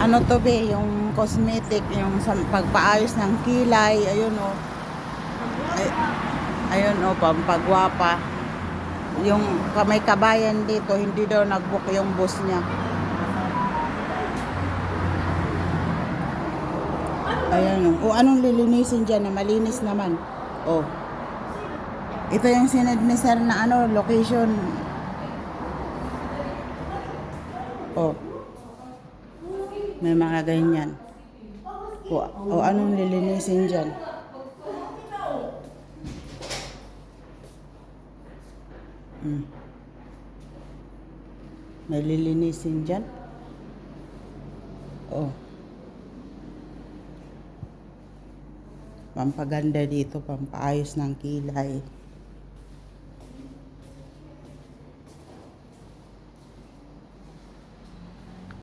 Ano to be, yung cosmetic, yung sa pagpaayos ng kilay, ayun o. Ay, ayun o, pampagwapa. Yung may kabayan dito, hindi daw nag-book yung boss niya. Ayan o. O anong lilinisin dyan na malinis naman? O. Ito yung sinad ni sir na ano, location. O. May mga ganyan. O anong lilinisin dyan? May lilinisin dyan? O. Pampaganda dito, pampaayos ng kilay.